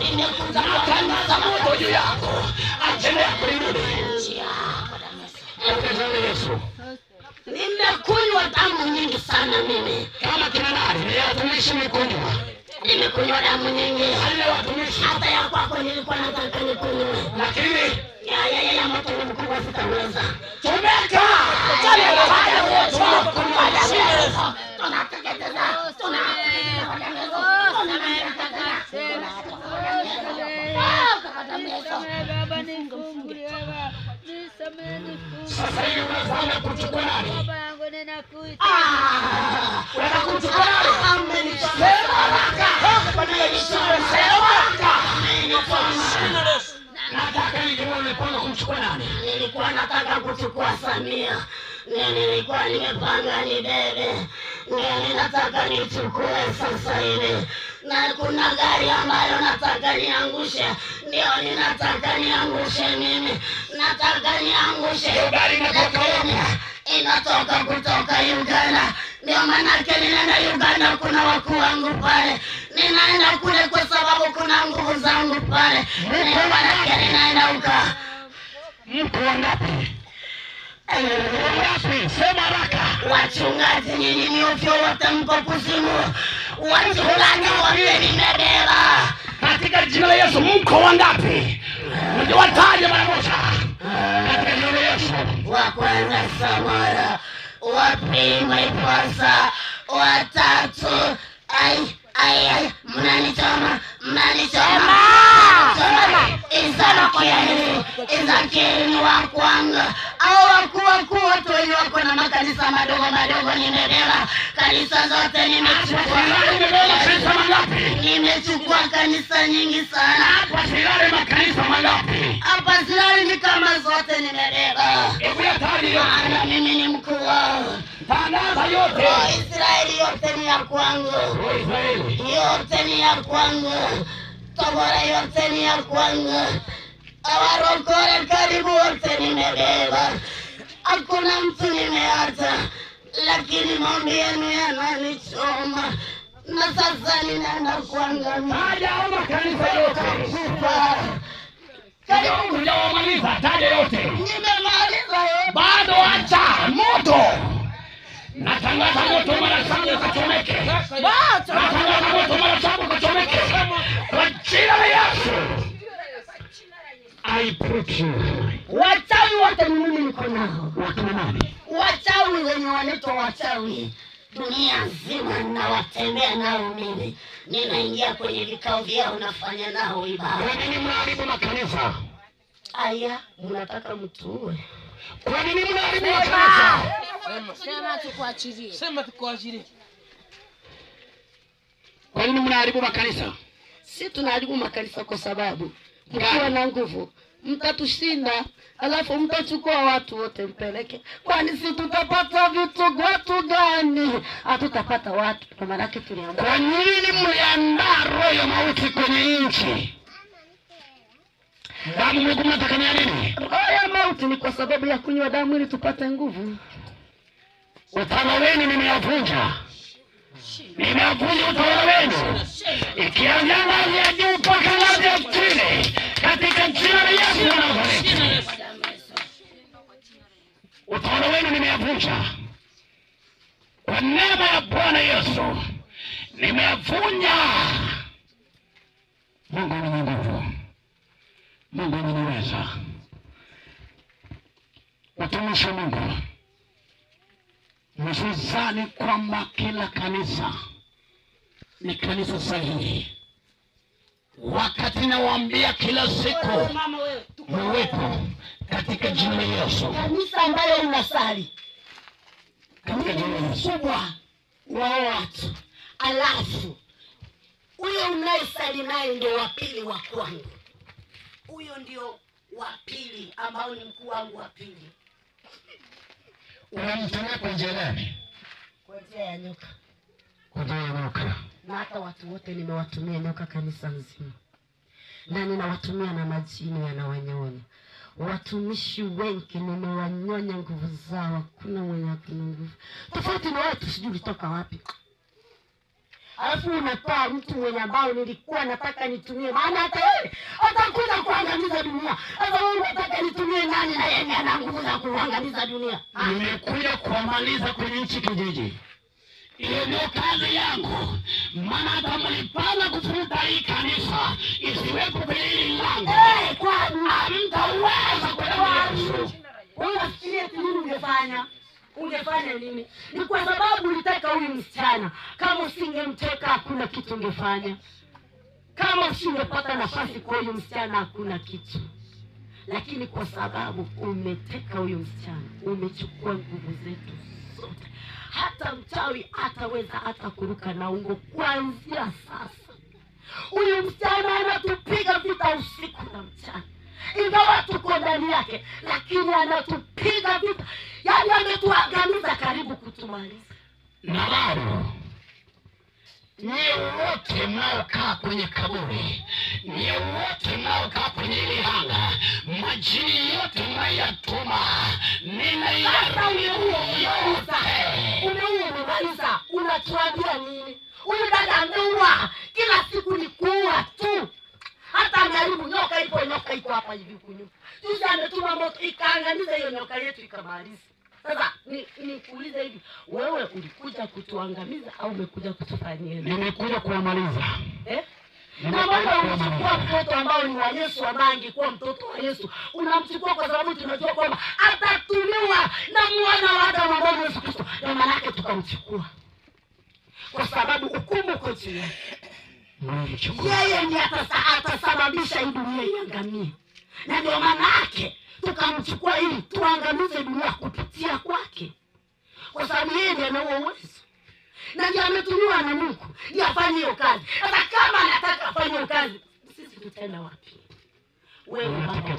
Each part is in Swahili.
nimekuja kutangaza moto juu yako. Ajenda yako irudi. Yesu. Nimekunywa damu nyingi sana mimi. Kama kina nani? Ni watumishi mekunywa. Nimekunywa damu nyingi. Wale watumishi. Hata ya kwako nilikuwa nataka nikunywe. Lakini ya moto ni mkubwa sitaweza. Chomeka! Sasa hivi unafanya kuchukua nani? Unakuchukua nani? Nataka nilikuwa kumchukua nani? Nilikuwa nataka kuchukua Samia. Nilikuwa nimepanga nibebe. Nataka nichukue sasa hivi. Na kuna gari ambayo nataka niangushe. Ndio ninataka niangushe mimi. Nataka niangushe. Hiyo gari inatoka wapi? Inatoka kutoka Uganda. Ndio manake ninaenda Uganda, kuna wakuu wangu pale. Ninaenda kule kwa sababu kuna nguvu zangu pale. Ndio manake ninaenda huko. Mko wangapi? Wangapi? Sema haraka. Wachungaji nyinyi ni ovyo wote mko kuzimu. Wachungaji wote nimebeba. Katika jina la Yesu mko wangapi? Ndio wataje mara moja. Katika jina la Yesu. Wa kwanza Samara, wa pili Mwaiposa, wa tatu mnanichoma. Izakiri wa kwanga. Au wakuu watu wenye wako na makanisa madogo nimebeba. Kanisa zote nimechukua. Nimechukua kanisa nyingi sana. Hapa Silale makanisa mangapi? Hapa Silale ni kama zote nimebeba. Maana mimi ni mkuu wao. Tangaza yote. Israeli yote ni ya kwangu. Yote ni ya kwangu. Tabora yote ni ya kwangu. Awarokore karibu wote nimebeba. Hakuna mtu nimeacha. Lakini maombi yenu yananichoma. Na sasa ninaenda kuangamia. Taja makanisa yote. Karibu hujamaliza, taja yote. Nimemaliza yote. Bado acha moto. Natangaza moto mara 7 ukachomeke. Natangaza moto mara 7 ukachomeke. Kwa jina la Yesu. I preach you. Wachawi wote mimi niko nao. Wakina nani? Wachawi wenye wanaitwa wachawi. Dunia nzima nawatembea nao mimi. Ninaingia kwenye vikao vyao nafanya nao ibada. Kwa nini mnaharibu makanisa? Aya, mnataka mtuue. Kwa nini mnaharibu makanisa? Sema tukuachilie. Sema tukuachilie. Kwa nini mnaharibu makanisa? Si tunaharibu makanisa kwa sababu mkiwa na nguvu mtatushinda, alafu mtachukua watu wote mpeleke. Kwani si tutapata watu gani? Hatutapata watu. Kwa maana tuliandaa. Kwa nini mliandaa roho ya mauti kwenye nchi? Damu mlikuwa mnataka nini? Roho ya mauti ni kwa sababu ya kunywa damu ili tupate nguvu. Utawala wenu nimeyavunja. Nimevunja utawala wenu. Ikianzia ngazi ya juu mpaka ngazi ya chini. Katika jina la Yesu wa Nazareti. Utawala wenu nimeyavunja. Kwa neema ya Bwana Yesu. Nimeyavunja. Mungu ni nguvu. Mungu anaweza. Watumishi wa Mungu. Msizani kwamba kila kanisa ni kanisa sahihi. Wakati nawaambia kila siku mwepo katika jina la Yesu. Kanisa ambayo unasali katika jina la Yesu kubwa wa watu. Alafu huyo unayesali naye ndio wa pili wa kwangu. Huyo ndio wa pili ambao ni mkuu wangu wa pili. Unamtumia kwa njia gani? Kwa njia ya nyoka. Kwa njia ya nyoka. Na hata watu wote nimewatumia nyoka kanisa nzima. Na ninawatumia na majini yanawanyonya. Watumishi wengi nimewanyonya nguvu zao. Hakuna mwenye akina nguvu. Tofauti na watu sijui ulitoka wapi. Alafu unatoa mtu mwenye ambao nilikuwa nataka nitumie, maana hata yeye atakuja kuangamiza dunia. Sasa wewe unataka nitumie nani na yeye ana nguvu za kuangamiza dunia? Nimekuja kuamaliza kwenye nchi kijiji. Hiyo ndio kazi yangu. Maana hata mlipanga kufuta hii kanisa isiwepo kwenye hili lango. Kwa hamtaweza kwenda Yesu. Unafikiria nini ungefanya? Ungefanya nini? Ni kwa sababu ulitaka huyu msichana. Kama usingemteka hakuna kitu ungefanya. Kama usingepata nafasi kwa huyu msichana hakuna kitu. Lakini kwa sababu umeteka huyu msichana, umechukua nguvu zetu zote. Hata mchawi hataweza hata kuruka na ungo kuanzia sasa. Huyu msichana anatupiga vita usiku na mchana. Ingawa tuko ndani yake, lakini anatupiga vita. Yaani ametuangamiza karibu kutumaliza. Na bado nyie wote mnaokaa kwenye kaburi, nyie wote mnaokaa kwenye ile hanga, majini yote mnayatuma, umemaliza. Unatuambia nini? Huyu dada ameua. Kila siku ni kuua tu. Hata ameharibu nyoka iko hapa hivi kunyuma. Sisi ametuma moto ikaangamiza hiyo nyoka yetu ikamaliza. Sasa nikuulize hivi, wewe ulikuja kutuangamiza au umekuja kutufanyia? Nimekuja kuamaliza. Na mbona unachukua mtoto ambao ni wa Yesu, ambaye angekuwa mtoto wa Yesu, unamchukua kwa sababu tunajua kwamba atatumiwa na mwana wa Adamu ambaye ni Yesu Kristo. Na maana yake tukamchukua kwa sababu hukumu kwa juu yake. Yeye ndiye atasababisha hii dunia iangamie. Na ndio maana yake tukamchukua ili tuangamize dunia kupitia kwake. Kwa sababu yeye ndiye ana uwezo. Na ndiye ametumiwa na Mungu ndiye afanye hiyo kazi. Sasa kama anataka afanye hiyo kazi, sisi tutaenda wapi? Wewe baba.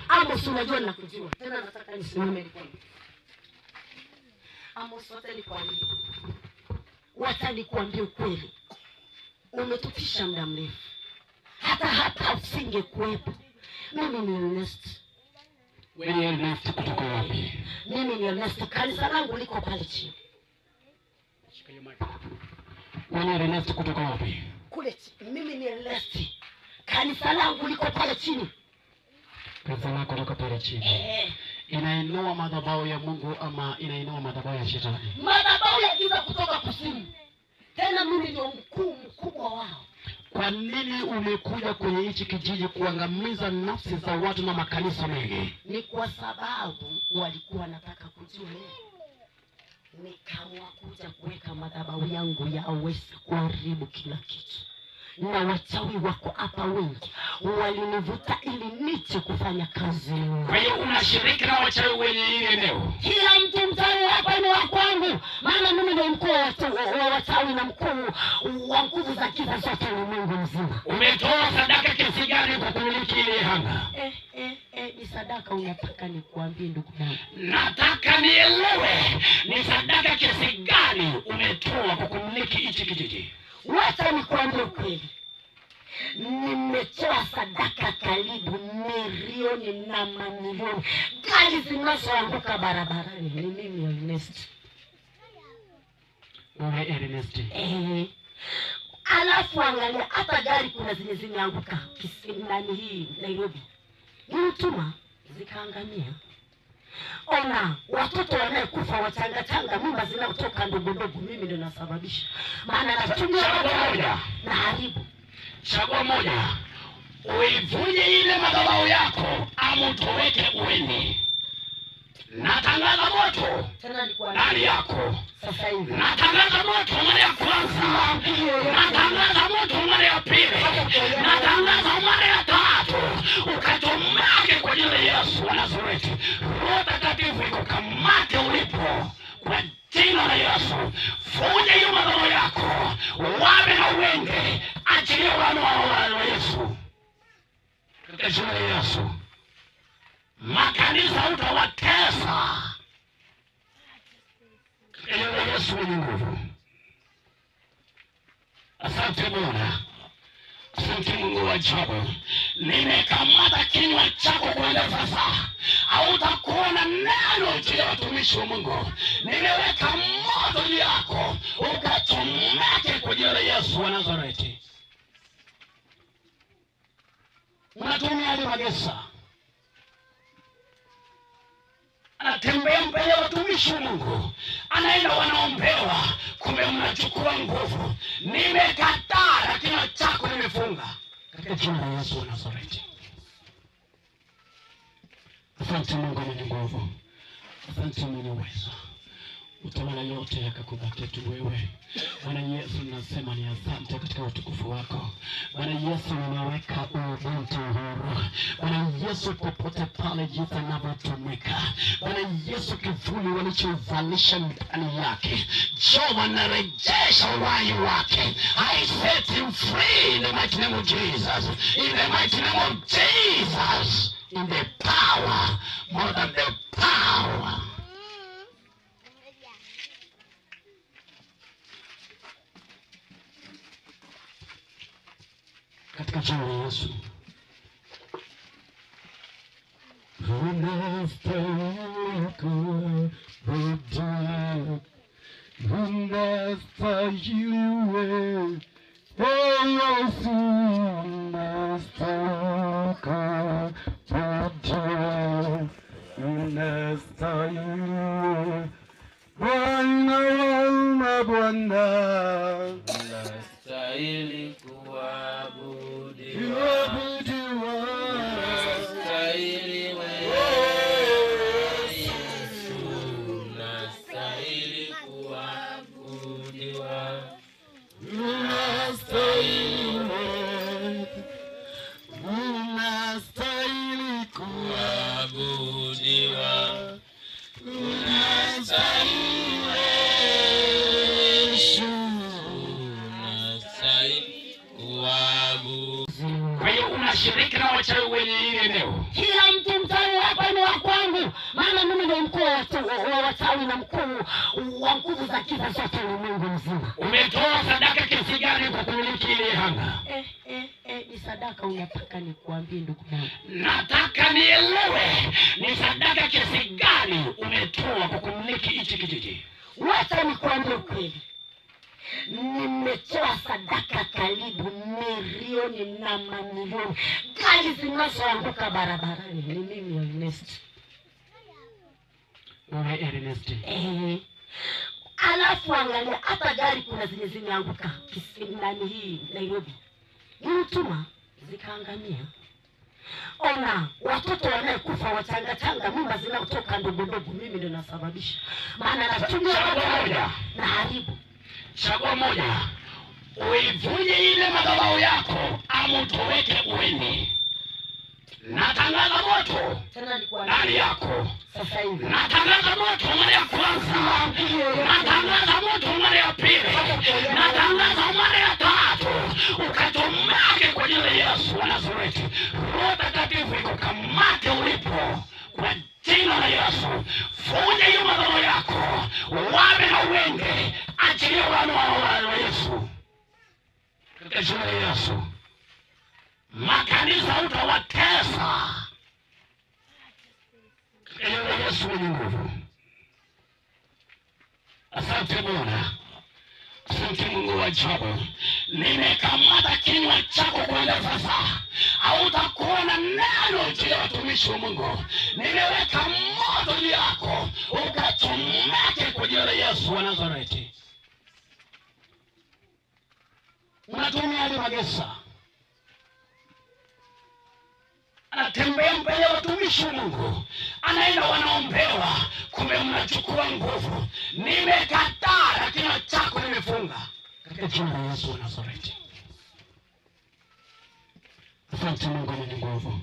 Amos, unajua nakujua. Tena nataka nisimame nikwambie. Amos, wote nikwambie. Wacha nikwambie ukweli. Umetutisha muda mrefu. Hata usingekuwepo. Mimi ni Ernest. Wewe ni Ernest kutoka wapi? Mimi ni Ernest, kanisa langu liko pale chini. Wewe ni Ernest kutoka wapi? Kule chini. Mimi ni Ernest. Kanisa langu liko pale chini. Kanisa lako liko pale chini. Inainua madhabahu ya Mungu ama inainua madhabahu ya shetani? Madhabahu ya giza kutoka kusini. Tena mimi ndio mkubwa wao. Kwa nini umekuja kwenye hichi kijiji kuangamiza nafsi za watu na makanisa mengi? Ni kwa sababu walikuwa wanataka kujua. Nikaamua kuja kuweka madhabahu yangu yaweze kuharibu kila kitu. Na wachawi wako hapa wengi walinivuta ili niche kufanya kazi. Kwa hiyo unashiriki na wachawi wenye hili eneo? Kila mtu mchawi hapa ni wa kwangu. Maana mimi ndio mkuu wa wachawi na mkuu wa nguvu za giza zote ulimwengu mzima. Umetoa sadaka kiasi gani kwa kumiliki ile hanga? Ni sadaka unataka nikuambie ndugu yangu? Nataka nielewe ni sadaka kiasi gani umetoa kwa kumiliki hichi kijiji. Wacha nikuambie ukweli. Nimetoa sadaka karibu milioni na mamilioni. Gari zinazoanguka barabarani ni mimi Ernest. Wewe Ernest. Alafu angalia hata gari kuna zenye zimeanguka Kisimani hii Nairobi. Nilituma zikaangamia. Ona watoto wanaekufa wachanga mimba zinazotoka ndogo mimi ndio nasababisha. Maana natumia moja na haribu. Chagua moja. Uivunje ile madhabahu yako ama utoweke uende. Natangaza moto ndani yako sasa hivi. Natangaza moto mara ya kwanza. Natangaza moto mara ya pili. Natangaza mara ya tatu. Ukatumake kwa jina la Yesu wa Nazareti. Roho Takatifu ikukamate ulipo kwa jina la Yesu. Vunja hiyo madhabahu yako. Wawe na uende. Achilia wana wa Yesu. Katika jina la Yesu. Makanisa utawatesa. Katika jina la Yesu mwenye nguvu. Asante Bwana. Asante Mungu wa ajabu. nimekamata kinywa chako kuanzia sasa. Hautakuwa na neno juu ya watumishi wa Mungu. Nimeweka moto juu yako ukachomeke kwa jina la Yesu wa Nazareti. Unatumia hadi magesa, anatembea mbele ya watumishi wa Mungu, anaenda wanaombewa, kumbe mnachukua nguvu. Nimekataa, kinywa chako nimefunga katika jina la Yesu wa Nazareti. Asante Mungu mwenye nguvu, asante mwenye uwezo, utawala yote yakakubaki tu wewe. Bwana Yesu, nasema ni asante katika utukufu wako. Bwana Yesu, ninaweka ubuntu huru. Bwana Yesu, popote pale jinsi anavyotumika. Bwana Yesu, kivuli walichovalisha ndani yake, njoo wanarejesha uhai wake. I set him free in the mighty name of Jesus. In the mighty name of Jesus. In the power, more than the power. Katika jina la Yesu. Unastahili kuabudiwa, unastahili wewe, Yesu, unastahili kuabudiwa, unastahili wewe, Bwana wa Bwana, unastahili kuabudiwa, unastahili wewe Yesu, unastahili kuabudiwa, unastahili wewe, unastahili kuabudiwa, unastahili Yesu, unastahili kuabudiwa. Kwa hiyo unashiriki na wachawi wenye hili eneo. Kila mtu mchawi hapa ni wa kwangu, maana mimi ndio mkuu wa wachawi na mkuu wa nguvu za giza zote ulimwengu mzima. Umetoa sadaka kiasi gani kwa kumiliki ile hanga? Ni sadaka unataka nikuambie ndugu yangu? Nataka nielewe ni sadaka kiasi gani umetoa kwa kumiliki hichi kijiji. Wacha nikuambie ukweli. Nimetoa sadaka karibu milioni na mamilioni. Gari zinazoanguka barabarani ni mimi Ernest. Wewe Ernest. Alafu angalia, hata gari kuna zile zimeanguka ndani hii Nairobi. Nilituma zikaangamia. Ona, watoto wanaekufa wachanga, mimba zinaotoka ndogo, mimi ndio nasababisha. Maana natumia moja na haribu. Chagua moja. Uivunje ile madhabahu yako ama utoweke uende. Natangaza moto ndani yako sasa hivi. Natangaza moto mara ya kwanza. Natangaza moto mara ya pili. Natangaza mara ya tatu. Ukatomake kwa jina la Yesu wa Nazareti. Roho Takatifu ikukamate ulipo kwa jina la Yesu. Vunja hiyo madhabahu yako. Wawe na uende. Achilia wana wa Yesu. Katika jina la Yesu. Makanisa utawatesa. Katika jina la Yesu mwenye nguvu. Asante Bwana. Asante Mungu wa ajabu. Nimekamata kinywa chako kuanzia sasa. Hautakuwa na neno juu ya watumishi wa Mungu. Nimeweka moto juu yako ukachomeke kwa jina la Yesu wa Nazareti. Unatumia hadi magesa, anatembea mbele ya watumishi wa Mungu, anaenda wanaombewa, kumbe mnachukua nguvu. Nimekataa, kinywa chako nimefunga katika jina la Yesu wa Nazareti. Asante Mungu mwenye nguvu,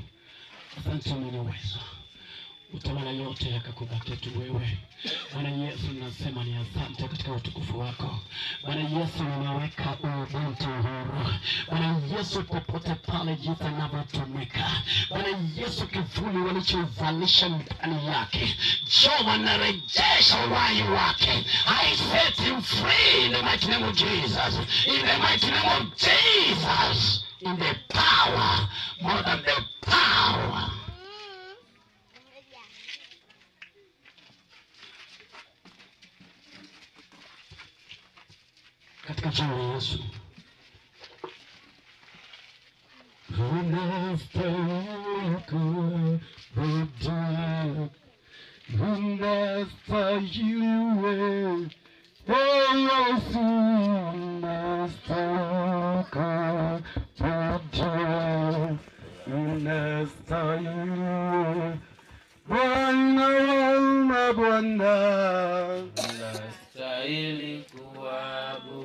asante mwenye uwezo, utawala yote yakakubaki tu wewe. Bwana Yesu, nasema ni asante katika utukufu wako. Bwana Yesu, ninaweka ubuntu huru. Bwana Yesu, popote pale jinsi anavyotumika. Bwana Yesu, kivuli walichovalisha ndani yake, njoo wanarejesha uhai wake. I set him free in the mighty name of Jesus. In the mighty name of Jesus. In the power, more that the power katika jina la Yesu. Unastahili kuabudiwa, unastahili wewe Yesu, unastahili kuabudiwa, unastahili wewe Bwana wa Bwana, unastahili kuabudiwa,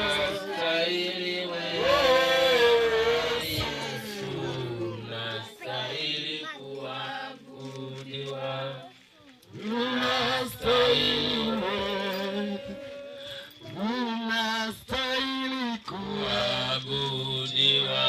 unastahili wewe Yesu, unastahili kuabudiwa, unastahili kuabudiwa,